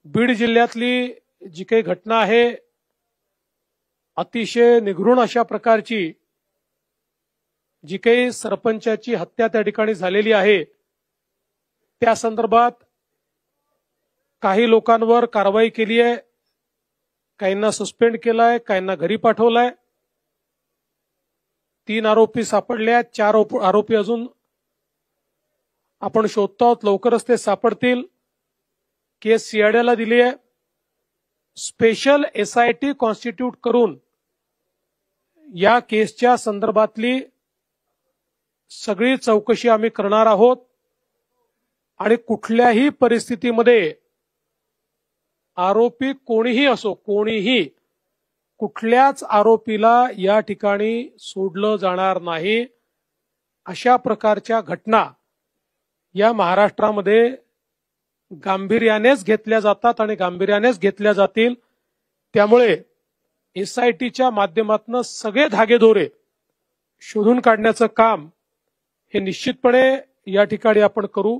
बीड जिल्ह्यातली जी काही घटना आहे अतिशय निगृण अशा प्रकारची जी काही सरपंचाची हत्या त्या ठिकाणी झालेली आहे त्या संदर्भात काही लोकांवर कारवाई केली आहे, काहींना सस्पेंड केलाय, काहींना घरी पाठवलाय। 3 आरोपी सापडले आहेत, 4 आरोपी अजून आपण शोधतो आहोत, लवकरच ते सापडतील। केस सीआयडीला दिली आहे। स्पेशल एसआयटी कॉन्स्टिट्यूट करून या केसच्या संदर्भातली सगळी चौकशी आम्ही करणार आहोत आणि कुठल्याही परिस्थितीमध्ये आरोपी कोणीही असो, कोणीही कुठल्याच आरोपीला या ठिकाणी सोडलं जाणार नाही। अशा प्रकारच्या घटना या महाराष्ट्रामध्ये गांभीर्यानेच घेतल्या जातात आणि गांभीर्यानेच घेतल्या जातील। त्यामुळे एसआयटीच्या माध्यमातून सगळे धागेदोरे शोधून काढण्याचं काम हे निश्चितपणे या ठिकाणी आपण करू।